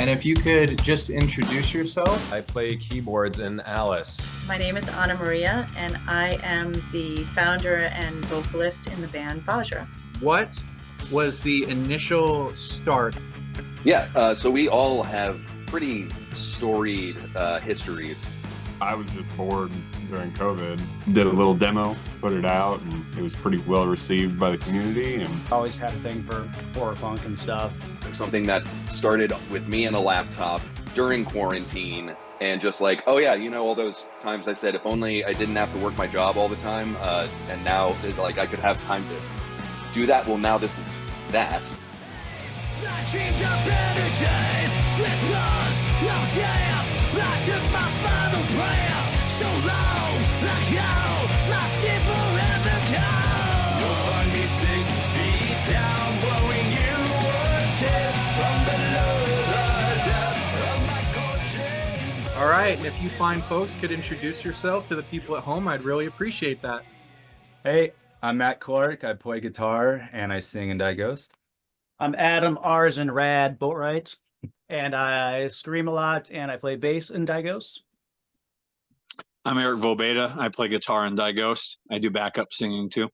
And if you could just introduce yourself. I play keyboards in Alice. My name is Anna Maria, and I am the founder and vocalist in the band Vajra. What was the initial start? Yeah, so we all have pretty storied histories. I was just bored during COVID. Did a little demo, put it out, and it was pretty well received by the community. And always had a thing for horror punk and stuff. Something that started with me and a laptop during quarantine, and just like, oh yeah, you know, all those times I said, if only I didn't have to work my job all the time, and now it's like I could have time to do that. Well, now this is that. I dreamed of better days, this was no death. I took my final breath, so long, like you, lost it forever gone. You'll find me 6 feet down, blowing you a kiss from below the depths of my cold. All right, and if you fine folks could introduce yourself to the people at home, I'd really appreciate that. Hey, I'm Matt Clark. I play guitar and I sing in Die Ghost. I'm Adam Ars and Rad Boatwright, and I scream a lot and I play bass in Die Ghost. I'm Eric Vobeda. I play guitar in Die Ghost. I do backup singing too.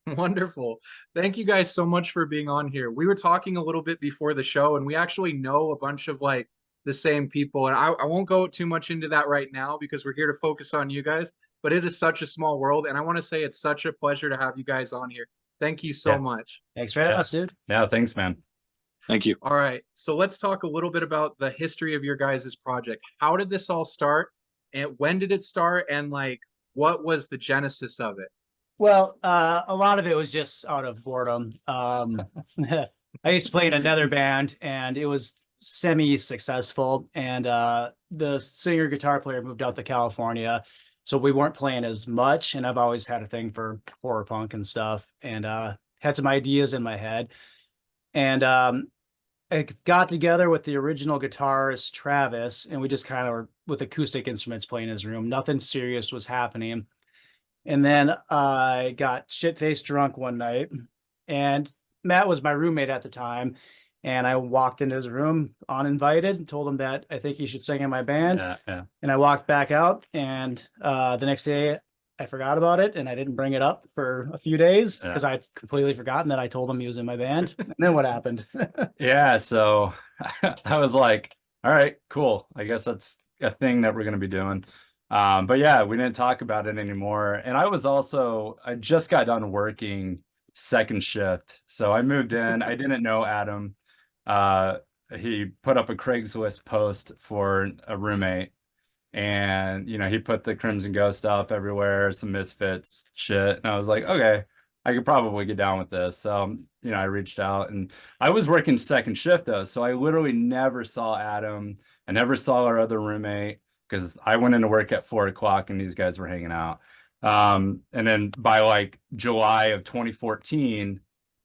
Wonderful. Thank you guys so much for being on here. We were talking a little bit before the show, and we actually know a bunch of like the same people, and I won't go too much into that right now because we're here to focus on you guys, but it is such a small world, and I want to say it's such a pleasure to have you guys on here. Thank you so much. Thanks for having us, dude. Yeah, thanks, man. Thank you. All right, so let's talk a little bit about the history of your guys' project. How did this all start, and when did it start, and like what was the genesis of it? Well, a lot of it was just out of boredom. I used to play in another band, and it was semi-successful, and the singer guitar player moved out to California, so we weren't playing as much. And I've always had a thing for horror punk and stuff, and had some ideas in my head. And I got together with the original guitarist Travis, and we just kind of were with acoustic instruments playing in his room. Nothing serious was happening. And then I got shit-faced drunk one night, and Matt was my roommate at the time. And I walked into his room uninvited and told him that I think he should sing in my band. Yeah. And I walked back out, and the next day I forgot about it, and I didn't bring it up for a few days because I'd completely forgotten that I told him he was in my band. And then what happened? Yeah, so I was like, all right, cool. I guess that's a thing that we're going to be doing. But yeah, we didn't talk about it anymore. And I just got done working second shift. So I moved in. I didn't know Adam. He put up a Craigslist post for a roommate, and you know, he put the Crimson Ghost up everywhere, some Misfits shit, and I was like, okay, I could probably get down with this. So you know, I reached out, and I was working second shift though, so I literally never saw Adam. I never saw our other roommate because I went into work at 4 o'clock and these guys were hanging out. And then by like July of 2014,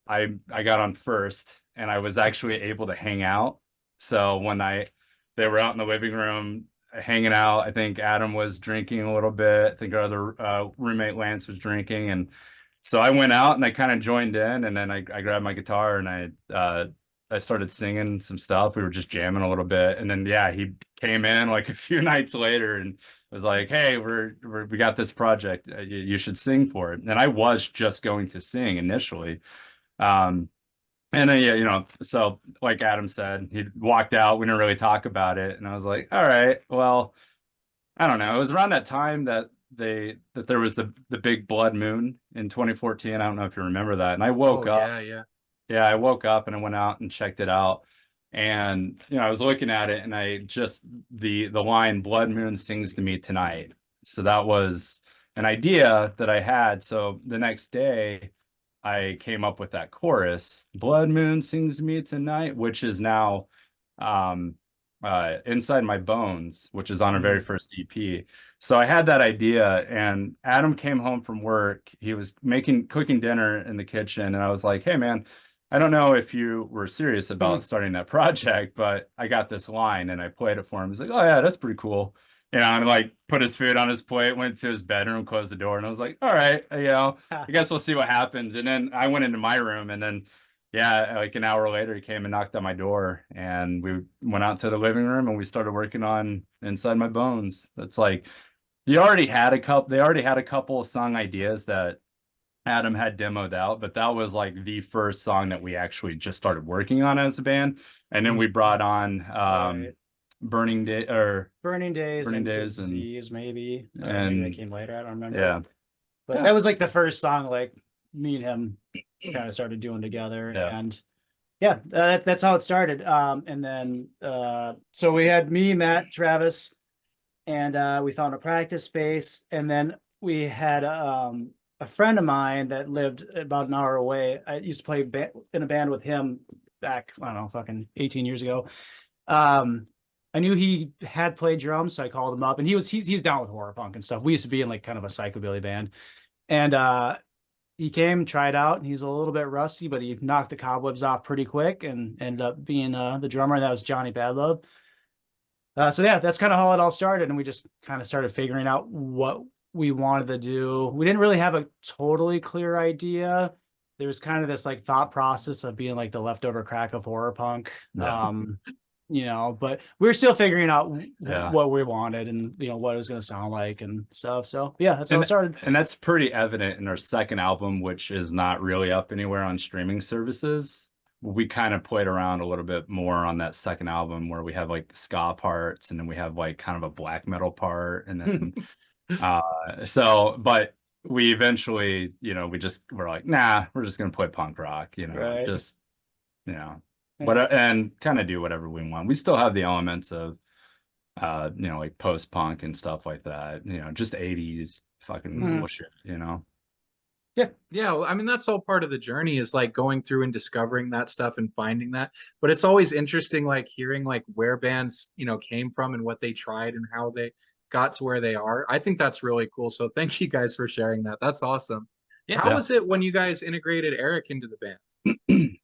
I got on first, and I was actually able to hang out. So when they were out in the living room hanging out, I think Adam was drinking a little bit. I think our other roommate Lance was drinking, and so I went out and I kind of joined in, and then I grabbed my guitar and I started singing some stuff. We were just jamming a little bit, and then yeah, he came in like a few nights later and was like, "Hey, we got this project. You should sing for it." And I was just going to sing initially. And then, yeah, you know, so like Adam said, he walked out. We didn't really talk about it. And I was like, all right, well, I don't know. It was around that time that there was the big blood moon in 2014. I don't know if you remember that. And I woke up. Yeah, I woke up and I went out and checked it out. And, you know, I was looking at it, and I just, the line "Blood Moon sings to me tonight." So that was an idea that I had. So the next day, I came up with that chorus, "Blood Moon sings to me tonight," which is now Inside My Bones, which is on our very first EP. So I had that idea, and Adam came home from work. He was cooking dinner in the kitchen, and I was like, "Hey man, I don't know if you were serious about starting that project, but I got this line," and I played it for him. He's like, "Oh yeah, that's pretty cool." You know, and like put his food on his plate, went to his bedroom, closed the door, and I was like, all right, you know, I guess we'll see what happens. And then I went into my room, and then yeah, like an hour later, he came and knocked on my door, and we went out to the living room and we started working on Inside My Bones. That's like, they already had a couple of song ideas that Adam had demoed out, but that was like the first song that we actually just started working on as a band. And then we brought on Right. Burning Days Burning Days and and Disease, maybe. Maybe and that came later. I don't remember. yeah. But Yeah. that was like the first song like me and him kind of started doing together. Yeah. And yeah, that's how it started. And then so we had me, Matt, Travis, and we found a practice space. And then we had a friend of mine that lived about an hour away. I used to play in a band with him back, I don't know, fucking 18 years ago. I knew he had played drums, so I called him up, and he's down with horror punk and stuff. We used to be in like kind of a psychobilly band, and he came, tried out, and he's a little bit rusty, but he knocked the cobwebs off pretty quick and ended up being the drummer. That was Johnny Badlove. So yeah, that's kind of how it all started, and we just kind of started figuring out what we wanted to do. We didn't really have a totally clear idea. There was kind of this like thought process of being like the leftover crack of horror punk. Yeah. You know, but we were still figuring out Yeah. what we wanted and, you know, what it was going to sound like and stuff. So yeah, that's how it started. And that's pretty evident in our second album, which is not really up anywhere on streaming services. We kind of played around a little bit more on that second album where we have like ska parts and then we have like kind of a black metal part. And then, but we eventually, you know, we're like, nah, we're just going to play punk rock, you know, Right. just, you know, and kind of do whatever we want. We still have the elements of, you know, like post-punk and stuff like that, you know, just 80s fucking bullshit, you know? Yeah, well, I mean that's all part of the journey is like going through and discovering that stuff and finding that. But it's always interesting like hearing like where bands, you know, came from and what they tried and how they got to where they are. I think that's really cool. So thank you guys for sharing that. That's awesome. Yeah. How was it when you guys integrated Eric into the band?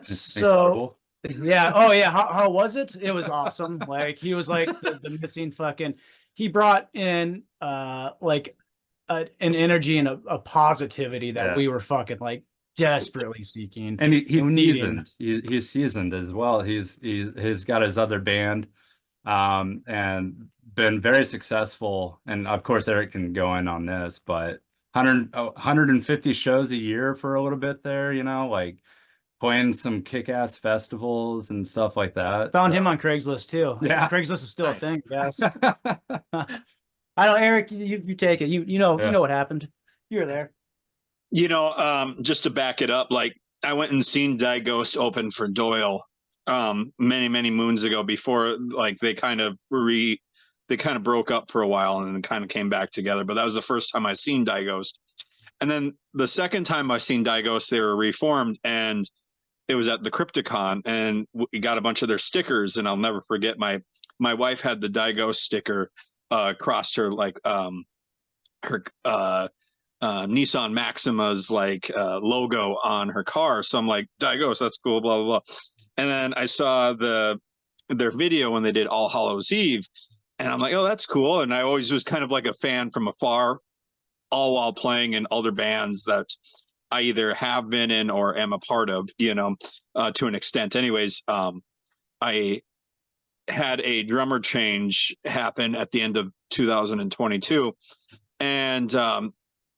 So yeah. Oh yeah. How was it? It was awesome. Like he was like the missing fucking, he brought in like an energy and a positivity that we were fucking like desperately seeking. And he's seasoned as well. He's got his other band and been very successful. And of course Eric can go in on this, but 150 shows a year for a little bit there, you know, like playing some kick-ass festivals and stuff like that. Found him on Craigslist too. Yeah. Craigslist is still a thing, yes. I don't, Eric, you take it. You know what happened. You were there. You know, just to back it up, like I went and seen Die Ghost open for Doyle many moons ago before like they kind of broke up for a while and then kind of came back together. But that was the first time I seen Die Ghost. And then the second time I seen Die Ghost, they were reformed and it was at the Crypticon and we got a bunch of their stickers. And I'll never forget my wife had the Die Ghost sticker across her, like her Nissan Maxima's like logo on her car. So I'm like, Die Ghost, that's cool, blah, blah, blah. And then I saw their video when they did All Hallows Eve. And I'm like, oh, that's cool. And I always was kind of like a fan from afar, all while playing in other bands that I either have been in or am a part of, you know, to an extent. Anyways, I had a drummer change happen at the end of 2022. And,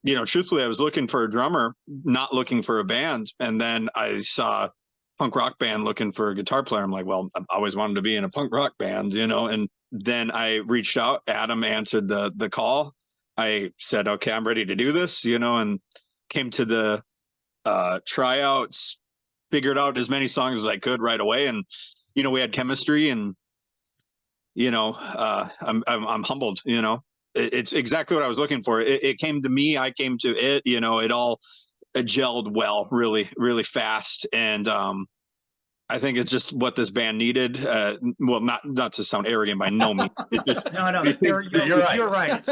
you know, truthfully, I was looking for a drummer, not looking for a band. And then I saw a punk rock band looking for a guitar player. I'm like, well, I've always wanted to be in a punk rock band, you know, and then I reached out. Adam answered the call. I said, okay, I'm ready to do this, you know, and came to the tryouts, figured out as many songs as I could right away. And, you know, we had chemistry and, you know, I'm humbled, you know, it's exactly what I was looking for. It came to me, I came to it, you know, it all gelled well, really, really fast. And I think it's just what this band needed. Well, not to sound arrogant by no means. It's just, No, you're right.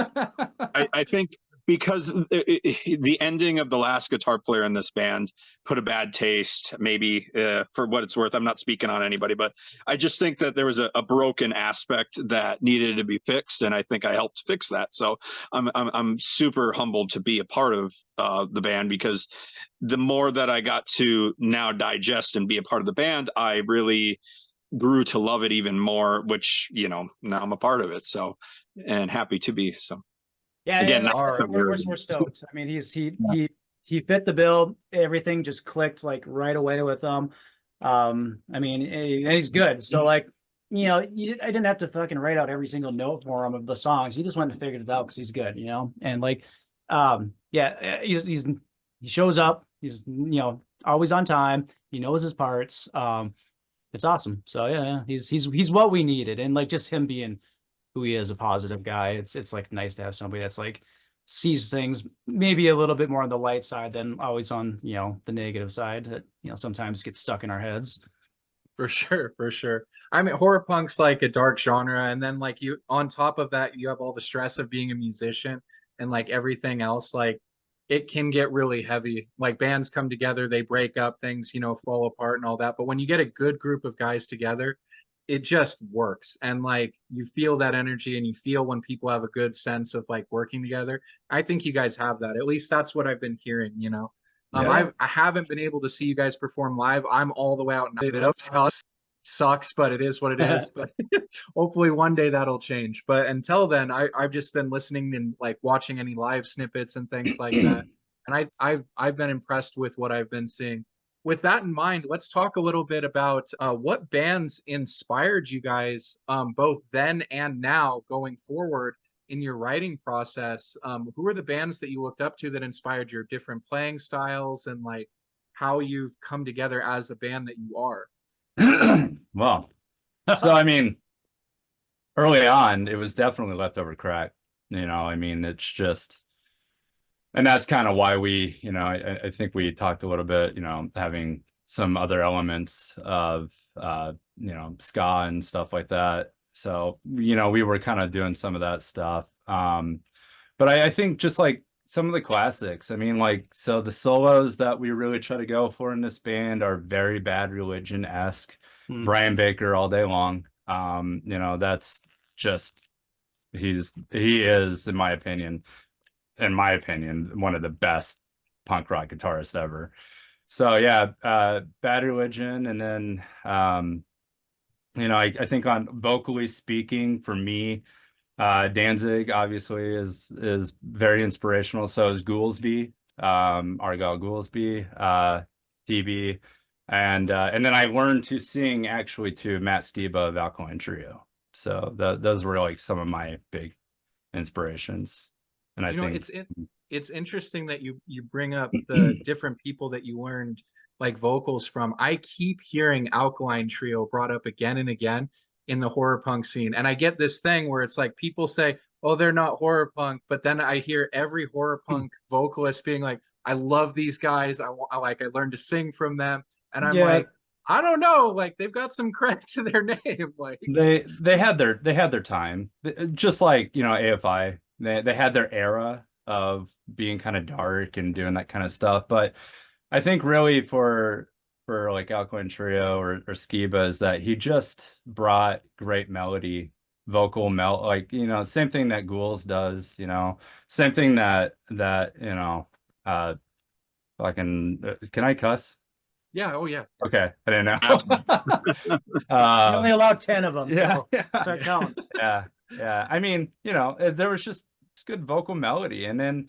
I think because the ending of the last guitar player in this band put a bad taste, maybe for what it's worth. I'm not speaking on anybody, but I just think that there was a broken aspect that needed to be fixed, and I think I helped fix that. So I'm super humbled to be a part of the band, because the more that I got to now digest and be a part of the band, I really grew to love it even more, which, you know, now I'm a part of it. So, and happy to be. So Yeah, again, yeah, not we're stoked. I mean, he fit the bill. Everything just clicked like right away with him. I mean, and he's good. So like, you know, I didn't have to fucking write out every single note for him of the songs. He just went and figured it out because he's good, you know. And like, yeah, he shows up. He's, you know, always on time. He knows his parts. It's awesome. So yeah, he's what we needed, and like just him being who he is, a positive guy. It's like nice to have somebody that's like sees things maybe a little bit more on the light side than always on, you know, the negative side that, you know, sometimes gets stuck in our heads. For sure, for sure. I mean, horror punk's like a dark genre, and then like you on top of that, you have all the stress of being a musician and like everything else. Like it can get really heavy. Like bands come together, they break up, things, you know, fall apart and all that. But when you get a good group of guys together, it just works. And like you feel that energy and you feel when people have a good sense of like working together. I think you guys have that. At least that's what I've been hearing, you know. Yeah. I haven't been able to see you guys perform live. I'm all the way out in Idaho. Sucks, but it is what it is. But hopefully one day that'll change. But until then, I've just been listening and like watching any live snippets and things like that. And I've been impressed with what I've been seeing. With that in mind, let's talk a little bit about what bands inspired you guys, both then and now going forward in your writing process. Who are the bands that you looked up to that inspired your different playing styles and like how you've come together as the band that you are? Well, so I mean, early on, it was definitely Leftover Crack. You know, I mean, it's just, and that's kind of why we, you know, I think we talked a little bit, you know, having some other elements of, you know, ska and stuff like that. So, you know, we were kind of doing some of that stuff. But I think just like some of the classics, I mean, like, so the solos that we really try to go for in this band are very Bad Religion-esque. Brian Baker all day long. You know, that's just, he is, in my opinion, one of the best punk rock guitarists ever. So yeah, Bad Religion, and then you know, I think on vocally speaking, for me, Danzig obviously is very inspirational. So is Goolsby, Argyle Goolsby, TB, and then I learned to sing actually to Matt Skiba of Alkaline Trio. So those were like some of my big inspirations. And I think it's interesting that you bring up the different people that you learned like vocals from. I keep hearing Alkaline Trio brought up again and again in the horror punk scene, and I get this thing where it's like people say, oh, they're not horror punk, but then I hear every horror punk vocalist being like, I love these guys, I learned to sing from them, and I'm like, I don't know, like they've got some credit to their name. Like they had their time, just like, you know, AFI. They had their era of being kind of dark and doing that kind of stuff. But I think really for like Alkaline Trio or Skiba is that he just brought great melody, like, you know, same thing that Ghouls does, you know, same thing that you know, can I cuss? Yeah. Oh yeah. Okay. I didn't know. You only allowed 10 of them. Yeah. So start counting. Yeah. Yeah. I mean, you know, there was just good vocal melody. And then,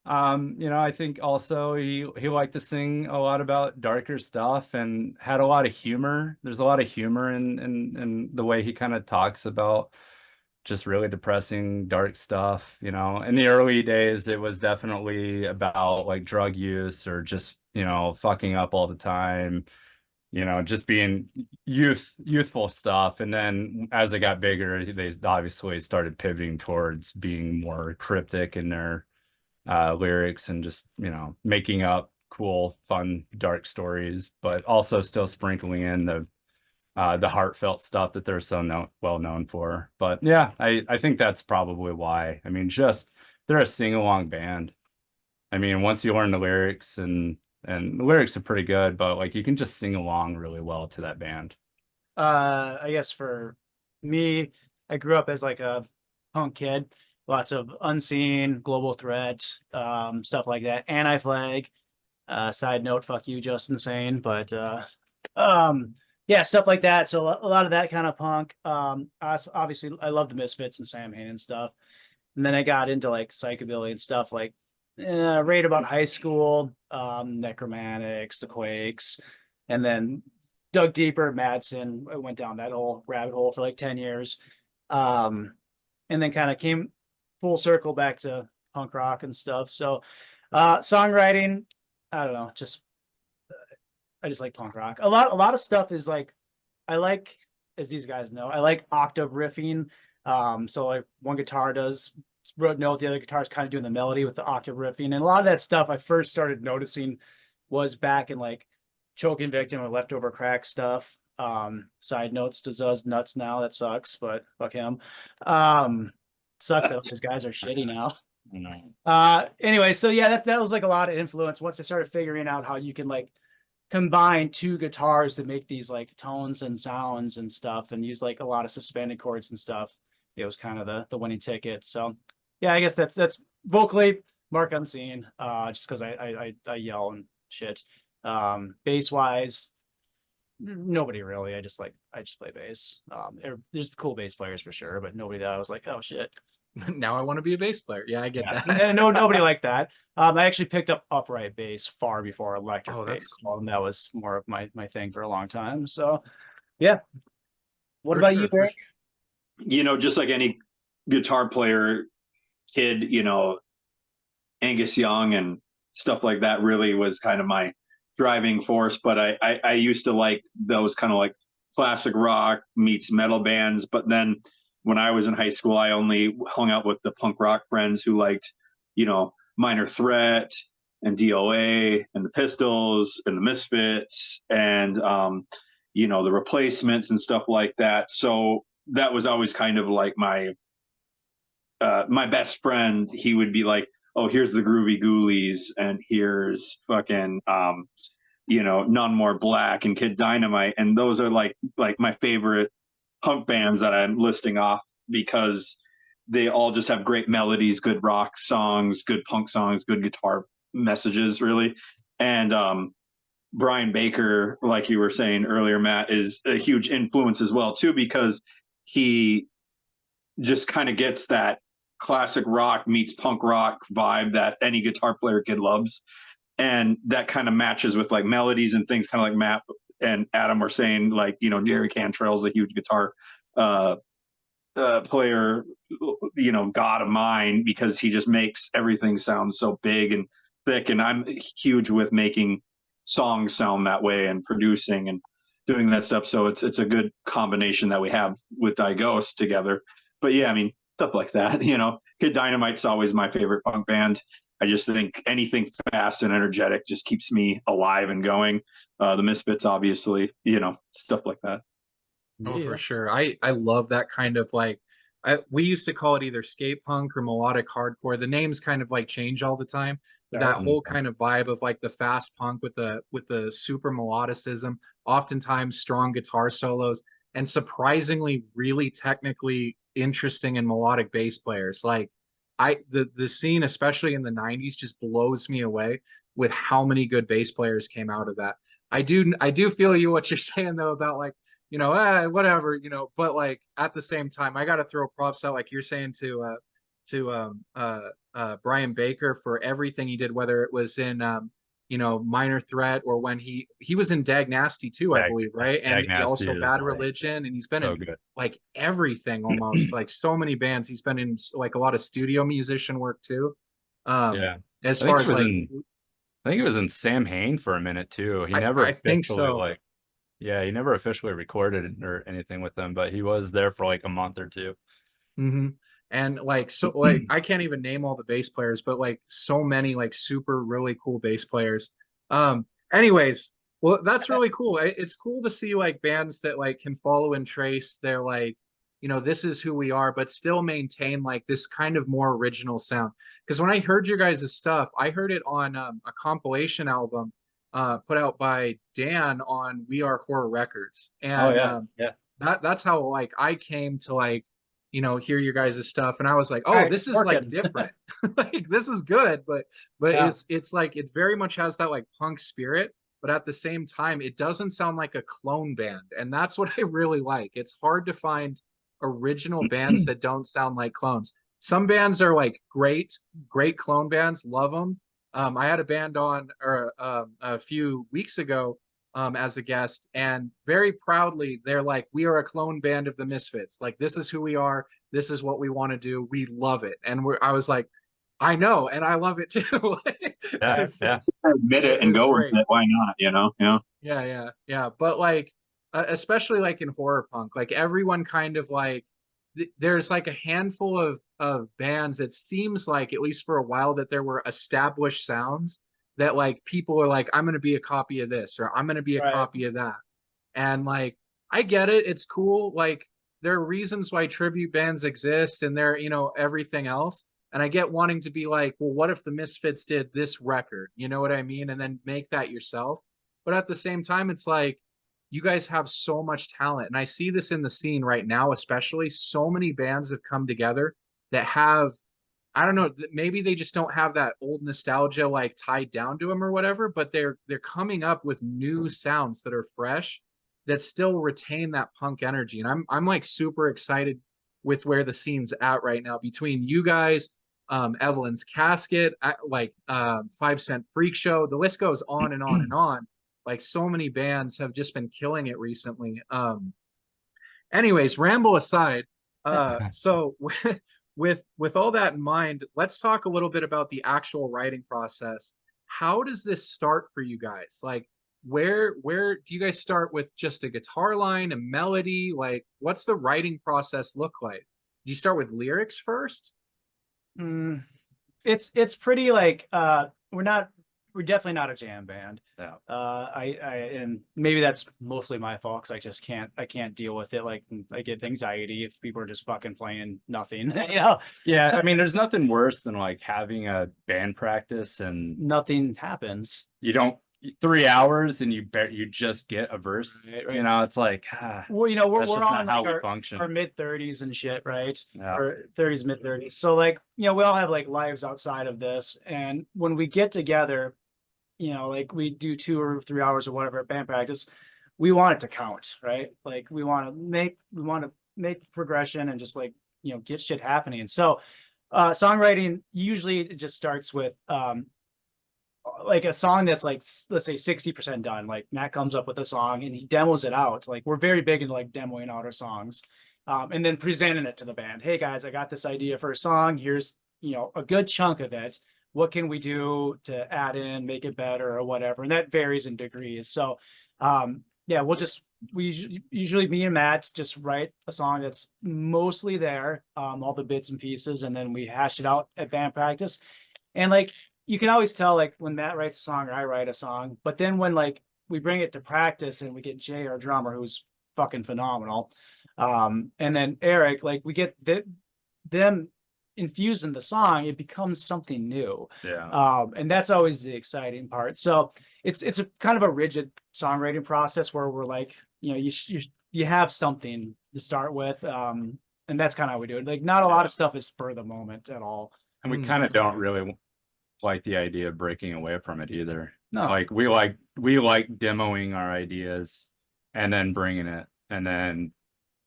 you know, I think also he liked to sing a lot about darker stuff and had a lot of humor. There's a lot of humor in the way he kind of talks about just really depressing, dark stuff. You know, in the early days, it was definitely about like drug use or just, you know, fucking up all the time, you know, just being youthful stuff. And then as it got bigger, they obviously started pivoting towards being more cryptic in their lyrics and just, you know, making up cool, fun, dark stories, but also still sprinkling in the heartfelt stuff that they're so well known for. But yeah, I think that's probably why. I mean, just they're a sing-along band. I mean, once you learn the lyrics, and the lyrics are pretty good, but like you can just sing along really well to that band. I guess for me, I grew up as like a punk kid, lots of Unseen, Global Threat, stuff like that. Anti-Flag. Side note, fuck you, Just Insane. But yeah, stuff like that. So a lot of that kind of punk. Obviously, I love the Misfits and Sam Hain and stuff. And then I got into like psychobilly and stuff like right about high school, Necromantics, the Quakes, and then dug deeper, Madsen. I went down that whole rabbit hole for like 10 years. And then kind of came full circle back to punk rock and stuff. So songwriting, I don't know, I just like punk rock. A lot of stuff is like, I like, as these guys know, I like octave riffing. So like one guitar wrote note, the other guitar's kind of doing the melody with the octave riffing. And a lot of that stuff I first started noticing was back in like Choking Victim or Leftover Crack stuff. Side notes to Zuz nuts now. That sucks, but fuck him. Sucks that those guys are shitty now. Anyway, so yeah, that was like a lot of influence once I started figuring out how you can like combine two guitars to make these like tones and sounds and stuff, and use like a lot of suspended chords and stuff. It was kind of the winning ticket. So yeah, I guess that's vocally Mark Unseen, just because I yell and shit. Bass wise, nobody really. I just play bass. There's cool bass players for sure, but nobody that I was like, oh shit. Now I want to be a bass player. Yeah, I get that. And nobody like that. I actually picked up upright bass far before electric Oh, bass. that's cool. And that was more of my thing for a long time. So yeah. What For about sure, you, for Eric? Just like any guitar player kid, Angus Young and stuff like that really was kind of my driving force. But I used to like those kind of like classic rock meets metal bands. But then when I was in high school, I only hung out with the punk rock friends who liked, Minor Threat and DOA and the Pistols and the Misfits and, the Replacements and stuff like that. So that was always kind of like my best friend. He would be like, oh, here's the Groovy Ghoulies and here's fucking, None More Black and Kid Dynamite. And those are like my favorite punk bands that I'm listing off because they all just have great melodies, good rock songs, good punk songs, good guitar messages, really. And Brian Baker, like you were saying earlier, Matt, is a huge influence as well, too, because he just kind of gets that classic rock meets punk rock vibe that any guitar player kid loves. And that kind of matches with like melodies and things, kind of like Matt and Adam were saying, like, Jerry Cantrell's a huge guitar player, god of mine, because he just makes everything sound so big and thick. And I'm huge with making songs sound that way and producing and doing that stuff. So it's a good combination that we have with Die Ghost together. But yeah, I mean, stuff like that, Kid Dynamite's always my favorite punk band. I just think anything fast and energetic just keeps me alive and going. The Misfits, obviously, stuff like that. Oh, for sure. I love that kind of like, we used to call it either skate punk or melodic hardcore. The names kind of like change all the time. That whole kind of vibe of like the fast punk with the super melodicism, oftentimes strong guitar solos, and surprisingly really technically interesting and melodic bass players. Like the scene, especially in the 90s, just blows me away with how many good bass players came out of that. I do feel you what you're saying though about like, whatever, but like at the same time, I got to throw props out, like you're saying to Brian Baker for everything he did, whether it was in, Minor Threat or when he was in Dag Nasty too, I believe, right? And Dag also Nasty Bad is, Religion, and he's been so in good. like everything almost, like so many bands. He's been in like a lot of studio musician work too. Yeah. As far as like, I think it was in Sam Hain for a minute too. He never I think officially so. he never officially recorded or anything with them, but he was there for like a month or two. Mm-hmm. And like, so like, I can't even name all the bass players, but like so many like super really cool bass players. Anyways, well, that's really cool. It's cool to see like bands that like can follow and trace their like, this is who we are, but still maintain like this kind of more original sound. Because when I heard your guys' stuff, I heard it on a compilation album put out by Dan on We Are Horror Records. And Yeah. that's how like I came to like, hear your guys' stuff, and I was like, oh, Alright, this is like working. different. Like this is good, but Yeah. it's like it very much has that like punk spirit, but at the same time, it doesn't sound like a clone band, and that's what I really like. It's hard to find original bands that don't sound like clones. Some bands are like great clone bands, love them. I had a band on a few weeks ago as a guest, and very proudly they're like, we are a clone band of the Misfits. Like this is who we are. This is what we want to do. We love it. And I was like, I know, and I love it too. Yeah, yeah. Admit it and was go great. with it. Why not? Yeah. But like, especially like in horror punk, like everyone kind of like, there's like a handful of bands. It seems like, at least for a while, that there were established sounds that like people are like, I'm going to be a copy of this, or I'm going to be a Right. copy of that. And like, I get it. It's cool. Like there are reasons why tribute bands exist, and they're, everything else. And I get wanting to be like, well, what if the Misfits did this record? You know what I mean? And then make that yourself. But at the same time, it's like, you guys have so much talent. And I see this in the scene right now, especially. So many bands have come together that have, I don't know, maybe they just don't have that old nostalgia like tied down to them or whatever, but they're coming up with new sounds that are fresh, that still retain that punk energy. And I'm like super excited with where the scene's at right now, between you guys, Evelyn's Casket, like 5 Cent Freak Show. The list goes on and on and on. Like so many bands have just been killing it recently. Anyways, ramble aside, so with all that in mind, let's talk a little bit about the actual writing process. How does this start for you guys? Like where do you guys start with just a guitar line, a melody? Like what's the writing process look like? Do you start with lyrics first? It's pretty like we're definitely not a jam band. Yeah. And maybe that's mostly my fault, because I can't deal with it. Like I get anxiety if people are just fucking playing nothing. Yeah, I mean, there's nothing worse than like having a band practice and Nothing happens. you don't 3 hours and you just get a verse. Right. It's like, Well, we're that's just on not how like we our function. mid 30s and shit, right? Yeah. Or 30s, mid 30s. So like, we all have like lives outside of this. And when we get together, like we do 2 or 3 hours or whatever at band practice, we want it to count, right? Like we want to make progression and just like, get shit happening. And so songwriting, usually it just starts with like a song that's like, let's say 60% done. Like Matt comes up with a song and he demos it out. Like we're very big into like demoing out our songs, and then presenting it to the band. Hey guys, I got this idea for a song. Here's, a good chunk of it. What can we do to add in, make it better or whatever? And that varies in degrees. So yeah, we usually, me and Matt just write a song that's mostly there, all the bits and pieces, and then we hash it out at band practice. And like, you can always tell like when Matt writes a song or I write a song, but then when like we bring it to practice and we get Jay, our drummer, who's fucking phenomenal, and then Eric, like we get them infused in the song, it becomes something new. Yeah. And that's always the exciting part. So it's a kind of a rigid songwriting process where we're like, you have something to start with, and that's kind of how we do it. Like not a lot of stuff is spur of the moment at all. And we kind of don't really like the idea of breaking away from it either. No. Like we like demoing our ideas and then bringing it and then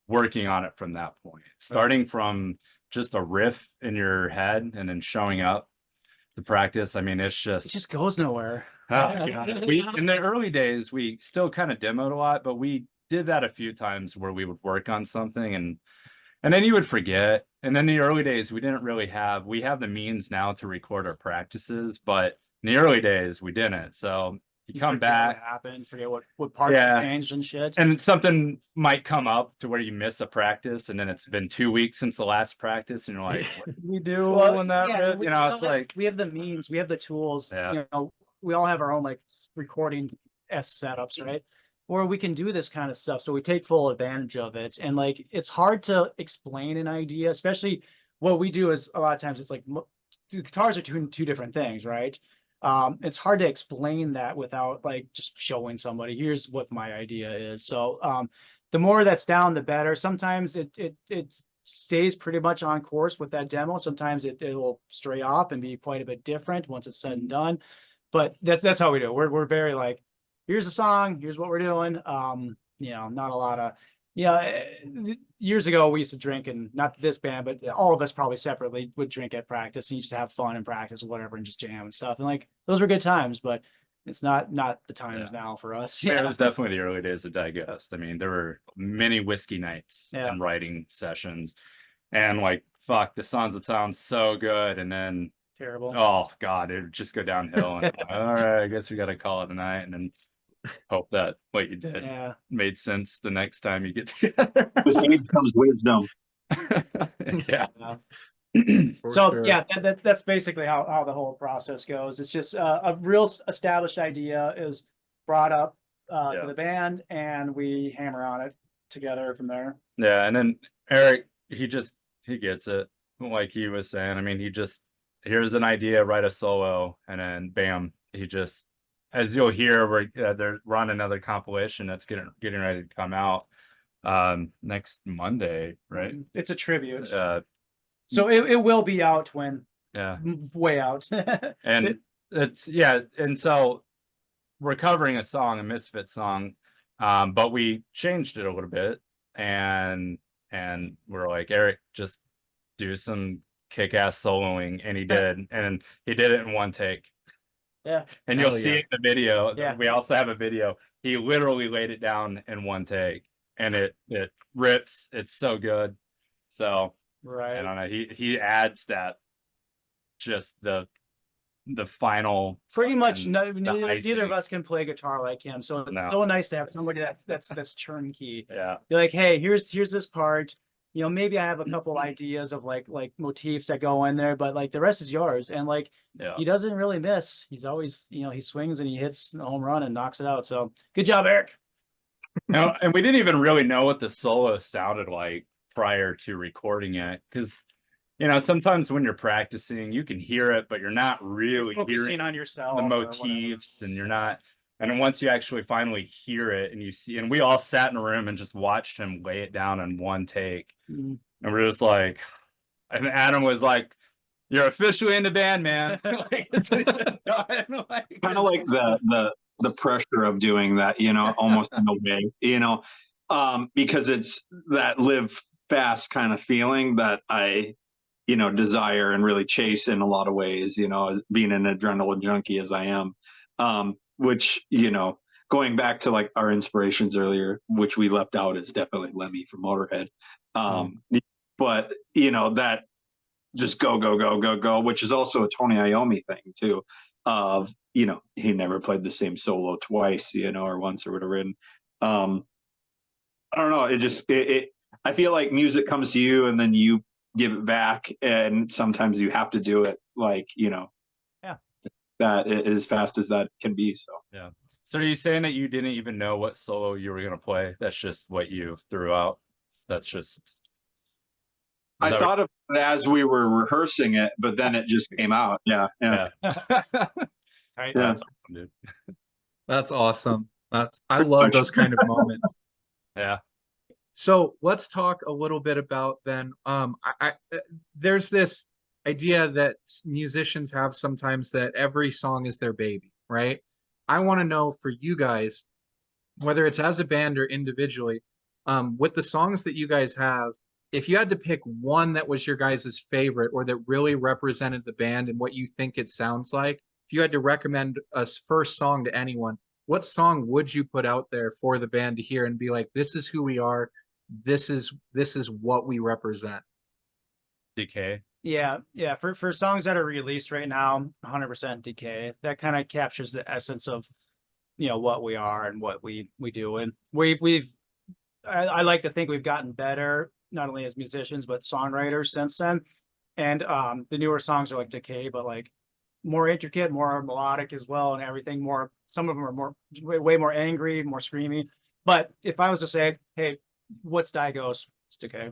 working on it from that point. Starting from just a riff in your head and then showing up to practice. I mean, it just goes nowhere. In the early days, we still kind of demoed a lot, but we did that a few times where we would work on something and then you would forget. And then the early days, we have the means now to record our practices, but in the early days we didn't. So you come back, what happened, forget what part changed and shit. And something might come up to where you miss a practice, and then it's been 2 weeks since the last practice, and you're like, what did we do on that? It's like we have the means, we have the tools. Yeah. We all have our own like recording setups, right? Where we can do this kind of stuff. So we take full advantage of it. And like, it's hard to explain an idea, especially what we do is a lot of times it's like the guitars are two different things, right? It's hard to explain that without like just showing somebody, here's what my idea is. So the more that's down, the better. Sometimes it stays pretty much on course with that demo. Sometimes it will stray off and be quite a bit different once it's said and done. But that's how we do it. We're very like, here's a song, here's what we're doing. You know, not a lot of, years ago we used to drink, and not this band, but all of us probably separately would drink at practice and just have fun in practice or whatever and just jam and stuff. And like, those were good times, but it's not the times now for us. It was definitely the early days of Digest. I mean, there were many whiskey nights and writing sessions, and like, fuck, the songs would sound so good, and then terrible. Oh God, it would just go downhill. And all right, I guess we got to call it a night, and then hope that what you did made sense the next time you get together. With age comes wisdom. Yeah. So sure. That's basically how the whole process goes. It's just a real established idea is brought up to the band, and we hammer on it together from there. Yeah, and then Eric, he gets it. Like he was saying, I mean, here's an idea, write a solo, and then bam, he just, as you'll hear, we're on another compilation that's getting ready to come out next Monday, right? It's a tribute. So it will be out when way out. And and so we're covering a Misfit song, but we changed it a little bit, and we're like, Eric, just do some kick-ass soloing, and he did, and he did it in one take. Yeah. And you'll see it in the video. Yeah. We also have a video. He literally laid it down in one take, and it rips. It's so good. So right. I don't know. He adds that, just the final. Pretty much neither of us can play guitar like him. So it's so nice to have somebody that's turnkey. Yeah. You're like, hey, here's this part. You know, maybe I have a couple ideas of like motifs that go in there, but like the rest is yours. And like, he doesn't really miss. He's always, he swings and he hits the home run and knocks it out. So good job, Eric. And we didn't even really know what the solo sounded like prior to recording it, because sometimes when you're practicing, you can hear it, but you're not really focusing on yourself, the motifs, and you're not. And then once you actually finally hear it and you see, and we all sat in a room and just watched him lay it down in one take. Mm-hmm. And we're just like, and Adam was like, "You're officially in the band, man." Kind of like the pressure of doing that, almost in a way, because it's that live fast kind of feeling that I, desire and really chase in a lot of ways, as being an adrenaline junkie as I am. Which, going back to like our inspirations earlier, which we left out, is definitely Lemmy from Motorhead. But, that just go, which is also a Tony Iommi thing too, of, he never played the same solo twice, or once or whatever. And I don't know, I feel like music comes to you and then you give it back, and sometimes you have to do it like, that as fast as that can be. So So are you saying that you didn't even know what solo you were gonna play? That's just what you threw out. That's just. I thought of it as we were rehearsing it, but then it just came out. Yeah. That's awesome, dude. That's awesome. I love those kind of moments. Yeah. So let's talk a little bit about then. There's this idea that musicians have sometimes that every song is their baby, right? I want to know for you guys, whether it's as a band or individually, with the songs that you guys have, if you had to pick one that was your guys' favorite or that really represented the band and what you think it sounds like, if you had to recommend a first song to anyone, what song would you put out there for the band to hear and be like, this is who we are, this is what we represent? Decay. Yeah. For songs that are released right now, 100% Decay. That kind of captures the essence of, what we are and what we do. And I like to think we've gotten better, not only as musicians but songwriters since then. And the newer songs are like Decay, but like more intricate, more melodic as well, and everything. Some of them are way more angry, more screamy. But if I was to say, hey, what's Digos? It's Decay.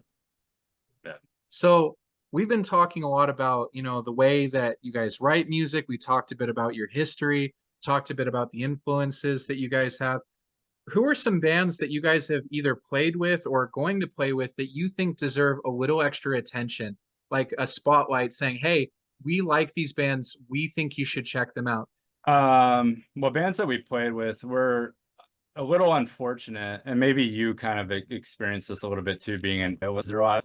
Yeah. So we've been talking a lot about, the way that you guys write music. We talked a bit about your history, talked a bit about the influences that you guys have. who are some bands that you guys have either played with or going to play with that you think deserve a little extra attention, like a spotlight saying, hey, we like these bands, we think you should check them out? Well, bands that we played with were a little unfortunate, and maybe you kind of experienced this a little bit too, being in it was there a lot.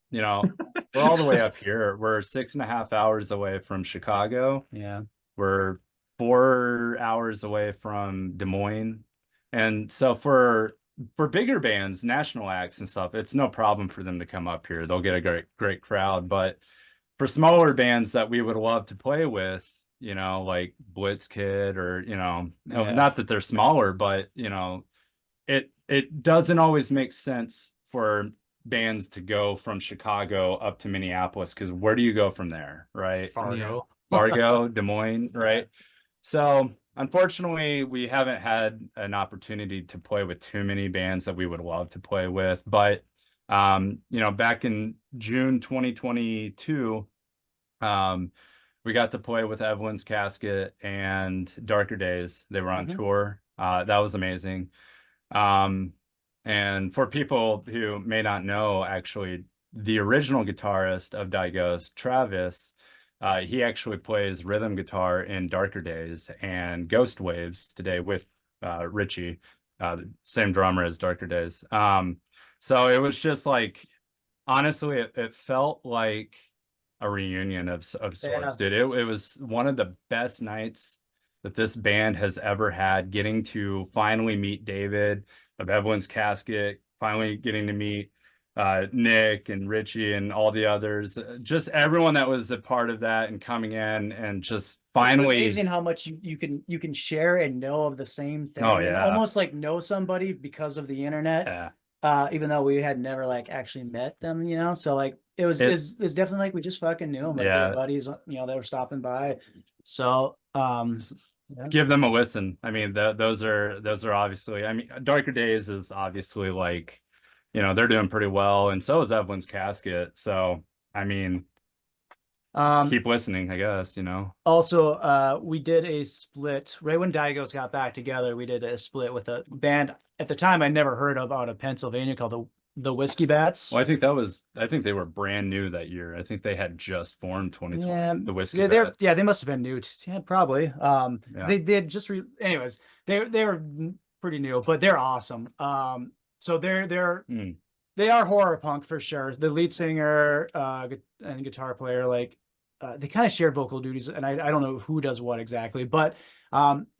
You know, we're all the way up here. We're 6.5 hours away from Chicago. Yeah. We're 4 hours away from Des Moines. And so for bigger bands, national acts and stuff, it's no problem for them to come up here. They'll get a great crowd. But for smaller bands that we would love to play with, you know, like Blitz Kid, or, you know, not that they're smaller, but, you know, it doesn't always make sense for bands to go from Chicago up to Minneapolis, because where do you go from there, right? Fargo, Des Moines, right? So unfortunately, we haven't had an opportunity to play with too many bands that we would love to play with. But you know, back in June 2022, we got to play with Evelyn's Casket and Darker Days. They were on tour. That was amazing. And for people who may not know, actually, the original guitarist of Die Ghost, Travis, he actually plays rhythm guitar in Darker Days and Ghost Waves today with Richie, same drummer as Darker Days. So it was just like, honestly, it felt like a reunion of sorts, dude. It was one of the best nights that this band has ever had, getting to finally meet David of Evelyn's Casket, finally getting to meet Nick and Richie and all the others, just everyone that was a part of that, and coming in and just finally, it's amazing how much you can share and know of the same thing. Oh, and yeah. almost like know somebody because of the internet. Even though we had never like actually met them, you know. So like it's definitely like we just fucking knew them, like we were buddies, you know. They were stopping by, so give them a listen. I mean, those are obviously, I mean, Darker Days is obviously, like, you know, they're doing pretty well, and so is Evelyn's Casket. So I mean, keep listening, I guess, you know. Also, we did a split right when Diagos got back together. We did a split with a band at the time I never heard of, out of Pennsylvania, called the Whiskey Bats. Well, I think they were brand new that year. I think they had just formed 2020. Yeah, the Whiskey Bats. Yeah, they must have been new. Yeah, probably. They did just anyways. They were pretty new, but they're awesome. So they are horror punk for sure. The lead singer and guitar player, like, they kind of share vocal duties, and I don't know who does what exactly, but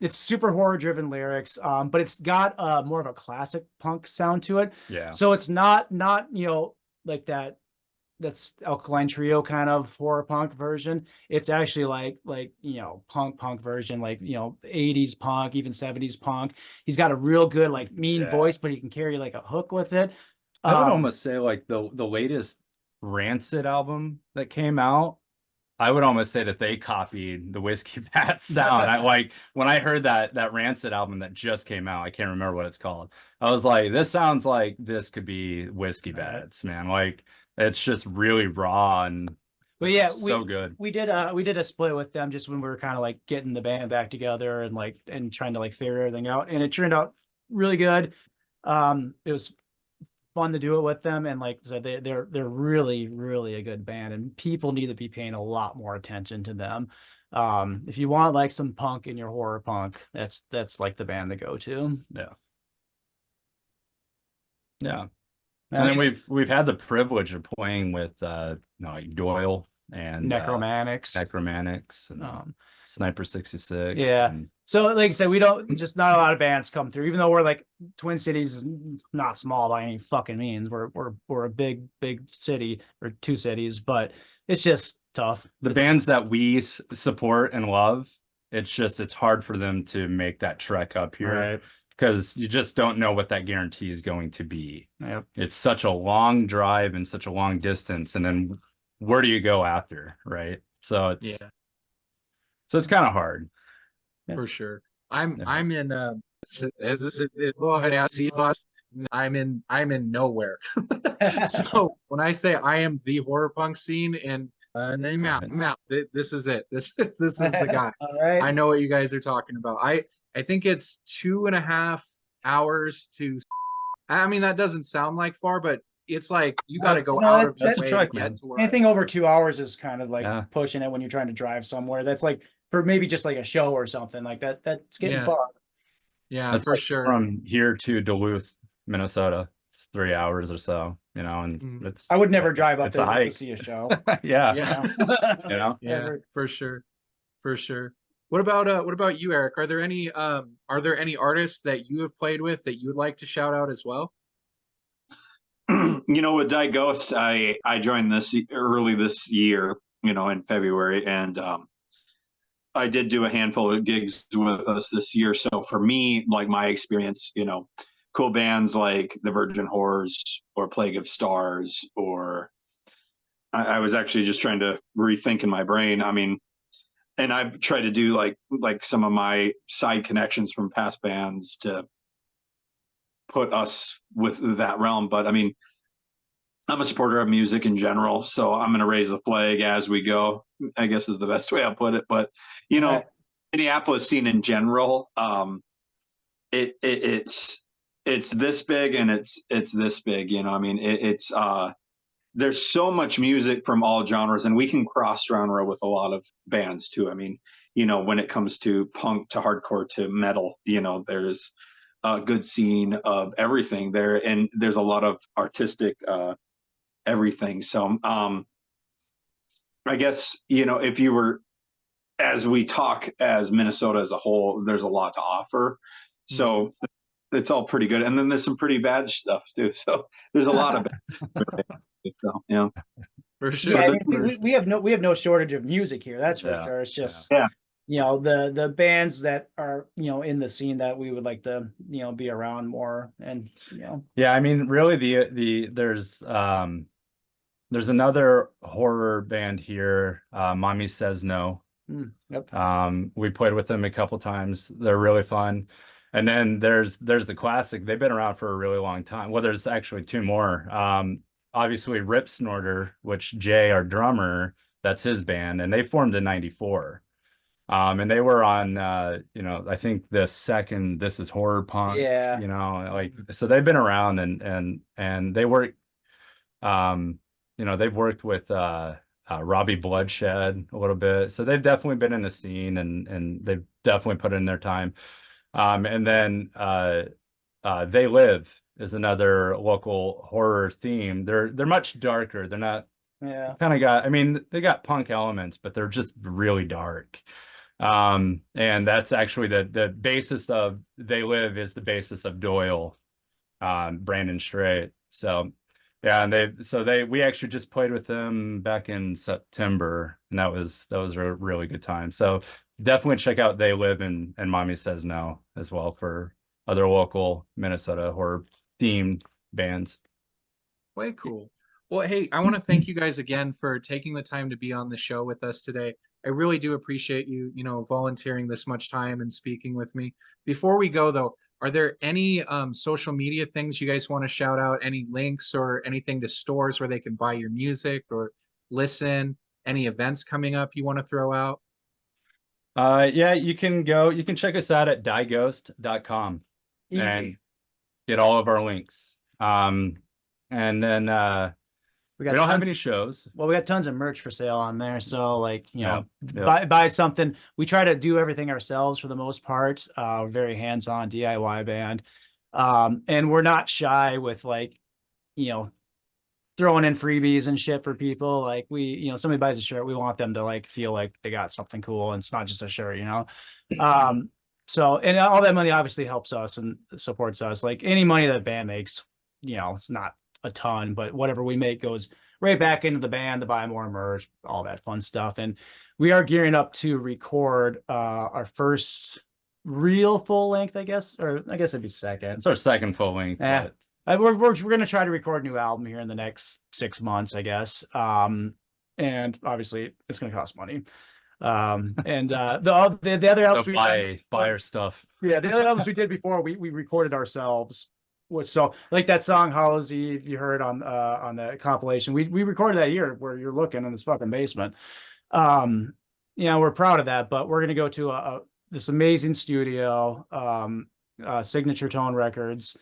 it's super horror driven lyrics, but it's got more of a classic punk sound to it. Yeah. So it's not you know, like that's Alkaline Trio kind of horror punk version. It's actually like you know, punk version, like, you know, 80s punk, even 70s punk. He's got a real good like mean voice, but he can carry like a hook with it. I would almost say like the latest Rancid album that came out, I would almost say that they copied the Whiskey Bats sound. I like, when I heard that Rancid album that just came out, I can't remember what it's called, I was like, this sounds like this could be Whiskey Bats, man. Like, it's just really raw and so good. We did a split with them just when we were kind of like getting the band back together and trying to like figure everything out, and it turned out really good. It was fun to do it with them, and like I said, they're really, really a good band, and people need to be paying a lot more attention to them. If you want like some punk in your horror punk, that's like the band to go to. Yeah. And then we've had the privilege of playing with like Doyle and Necromantics and Sniper 66. So like I said, we don't, just not a lot of bands come through, even though we're like, Twin Cities is not small by any fucking means. We're a big city, or two cities, but it's just tough. The bands that we support and love, it's hard for them to make that trek up here. Right. Because you just don't know what that guarantee is going to be. Yep. It's such a long drive and such a long distance, and then where do you go after, right? So it's kind of hard. For sure. I'm in I'm in nowhere. So when I say I am the horror punk scene, and Name out. This is it. This is the guy. All right. I know what you guys are talking about. I think it's 2.5 hours to. I mean, that doesn't sound like far, but it's like you got to go out of your that's a way trek, to man. get to where. Anything over 2 hours is kind of like Yeah. pushing it when you're trying to drive somewhere. That's like for maybe just like a show or something like that. That's getting Yeah. far. Yeah, That's for like sure. from here to Duluth, Minnesota. It's 3 hours or so, and Mm. it's I would never drive up it's a there to hike. see a show. yeah, Yeah. Yeah. Yeah, Ever. for sure. For sure. What about you, Eric? Are there any artists that you have played with that you would like to shout out as well? With Die Ghost, I joined early this year, in February, and I did do a handful of gigs with us this year. So for me, like my experience, cool bands like the Virgin Horrors or Plague of Stars, or I was actually just trying to rethink in my brain. I mean, and I've tried to do like some of my side connections from past bands to put us with that realm. But I mean, I'm a supporter of music in general, so I'm going to raise the flag as we go, I guess is the best way I'll put it. But, Minneapolis scene in general, it's this big and it's this big, I mean, it's there's so much music from all genres, and we can cross genre with a lot of bands too. I mean, when it comes to punk to hardcore to metal, there's a good scene of everything there, and there's a lot of artistic everything. So I guess, if you were, as we talk as Minnesota as a whole, there's a lot to offer. So it's all pretty good. And then there's some pretty bad stuff too. So there's a lot of it. So, For sure. Yeah, we have no shortage of music here. That's for Yeah. sure. It's just Yeah. the bands that are in the scene that we would like to be around more, and Yeah, I mean, really, there's another horror band here, Mommy Says No. Yep. We played with them a couple times. They're really fun. And then there's the classic. They've been around for a really long time. Well, there's actually two more. Obviously Rip Snorter, which Jay, our drummer, that's his band, and they formed in '94. And they were on I think the second This Is Horrorpunk. Yeah. So they've been around, and they work they've worked with Robbie Bloodshed a little bit. So they've definitely been in the scene, and they've definitely put in their time. And then They Live is another local horror theme. They're much darker. They're not they got punk elements, but they're just really dark. And that's actually the basis of They Live is the basis of Doyle, Brandon Strait. So yeah, and we actually just played with them back in September, and that was a really good time. So definitely check out They Live and Mommy Says No as well for other local Minnesota horror themed bands. Way cool. Well, hey, I want to thank you guys again for taking the time to be on the show with us today. I really do appreciate you, volunteering this much time and speaking with me. Before we go, though, are there any social media things you guys want to shout out? Any links or anything to stores where they can buy your music or listen? Any events coming up you want to throw out? Yeah, you can check us out at dieghost.com and get all of our links. And then we don't have any shows. Well, we got tons of merch for sale on there. So Yep. buy something. We try to do everything ourselves for the most part. We're very hands-on DIY band. And we're not shy with throwing in freebies and shit for people. Like somebody buys a shirt, we want them to feel like they got something cool, and it's not just a shirt, So, and all that money obviously helps us and supports us. Like any money that the band makes, it's not a ton, but whatever we make goes right back into the band to buy more merch, all that fun stuff. And we are gearing up to record our first real full length, I guess it'd be second. It's our second full length. Yeah. We're going to try to record a new album here in the next 6 months, I guess. And obviously it's going to cost money. And the other albums buy our stuff. Yeah, the other albums we did before, we recorded ourselves. which so like that song Hollow's Eve you heard on the compilation, we recorded that here where you're looking in this fucking basement. We're proud of that, but we're gonna go to this amazing studio, Signature Tone Records,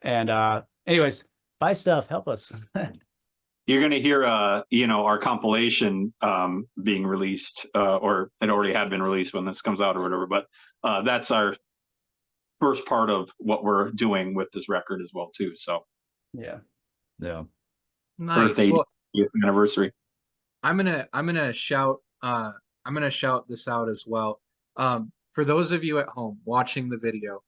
and anyways, buy stuff, help us. You're going to hear, our compilation being released, or it already had been released when this comes out or whatever. But that's our first part of what we're doing with this record as well, too. So, yeah. Nice. Birthday Well, anniversary. I'm gonna shout this out as well. For those of you at home watching the video,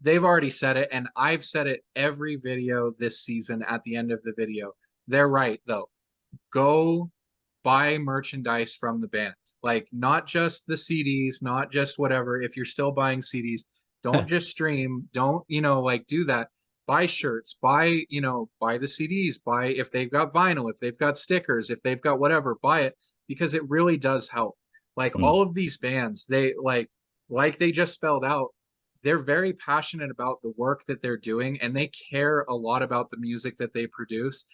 they've already said it, and I've said it every video this season at the end of the video. They're right, though. Go buy merchandise from the band. Like, not just the CDs, not just whatever. If you're still buying CDs, don't just stream. Don't, do that. Buy shirts, buy the CDs, buy if they've got vinyl, if they've got stickers, if they've got whatever, buy it, because it really does help. Like all of these bands, they like they just spelled out, they're very passionate about the work that they're doing, and they care a lot about the music that they produce,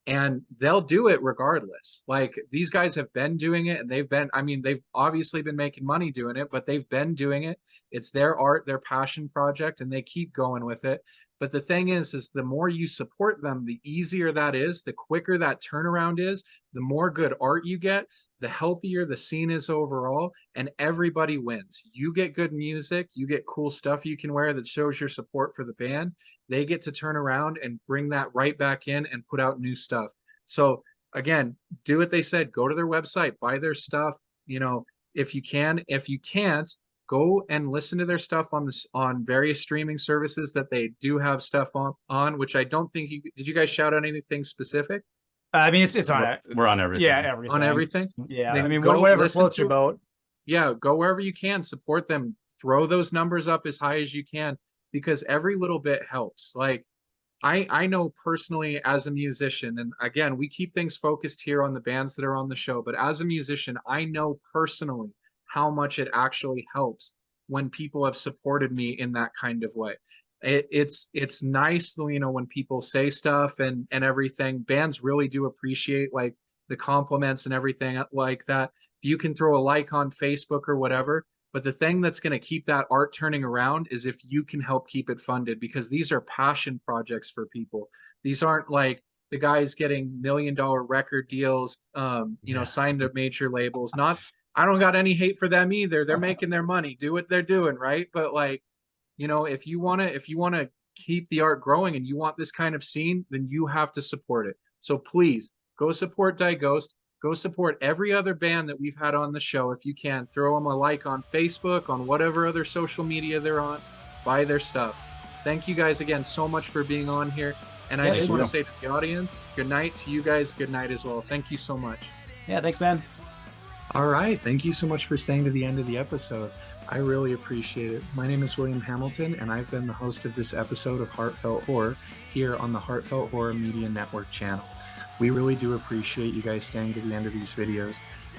and they'll do it regardless. Like, these guys have been doing it, and they've obviously been making money doing it, but they've been doing it. It's their art, their passion project, and they keep going with it. But the thing is the more you support them, the easier that is, the quicker that turnaround is, the more good art you get, the healthier the scene is overall, and everybody wins. You get good music, you get cool stuff you can wear that shows your support for the band. They get to turn around and bring that right back in and put out new stuff. So again, do what they said, go to their website, buy their stuff, if you can. If you can't, go and listen to their stuff on various streaming services that they do have stuff on, which I don't think did you guys shout out anything specific? I mean, it's on it. We're on everything. Yeah, everything. On everything? Yeah. Then I mean, go whatever listen floats to your boat. Yeah, go wherever you can, support them, throw those numbers up as high as you can, because every little bit helps. Like, I know personally as a musician, and again, we keep things focused here on the bands that are on the show, but as a musician, I know personally how much it actually helps when people have supported me in that kind of way. It's nice, when people say stuff and everything. Bands really do appreciate like the compliments and everything like that. You can throw a like on Facebook or whatever, but the thing that's going to keep that art turning around is if you can help keep it funded, because these are passion projects for people. These aren't like the guys getting $1 million record deals, signed to major labels. I don't got any hate for them either. They're making their money, do what they're doing, right? But like, if you want to keep the art growing and you want this kind of scene, then you have to support it. So please go support Die Ghost. Go support every other band that we've had on the show. If you can, throw them a like on Facebook, on whatever other social media they're on. Buy their stuff. Thank you guys again so much for being on here. And I just want to say to the audience, good night. To you guys, good night as well. Thank you so much. Yeah, thanks, man. All right. Thank you so much for staying to the end of the episode. I really appreciate it. My name is William Hamilton, and I've been the host of this episode of Heartfelt Horror here on the Heartfelt Horror Media Network channel. We really do appreciate you guys staying to the end of these videos.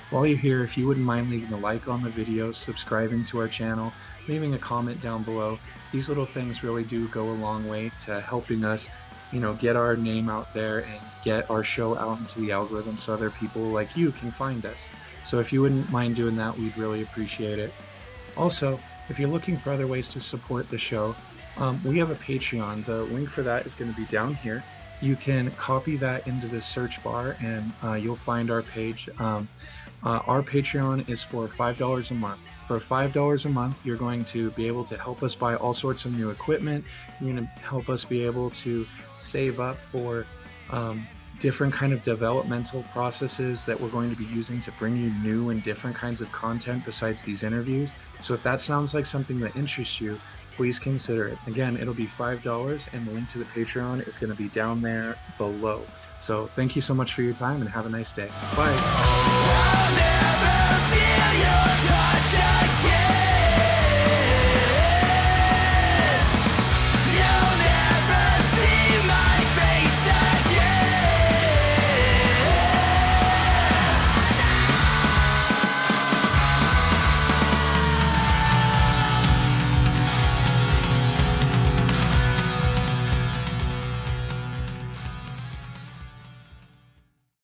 While you're here, if you wouldn't mind leaving a like on the video, subscribing to our channel, leaving a comment down below, these little things really do go a long way to helping us, get our name out there and get our show out into the algorithm so other people like you can find us. So if you wouldn't mind doing that, we'd really appreciate it. Also, if you're looking for other ways to support the show, we have a Patreon. The link for that is going to be down here. You can copy that into the search bar and you'll find our page. Our Patreon is for $5 a month. For $5 a month, you're going to be able to help us buy all sorts of new equipment. You're going to help us be able to save up for different kind of developmental processes that we're going to be using to bring you new and different kinds of content besides these interviews. So if that sounds like something that interests you, please consider it. Again, it'll be $5, and the link to the Patreon is going to be down there below. So thank you so much for your time, and have a nice day. Bye.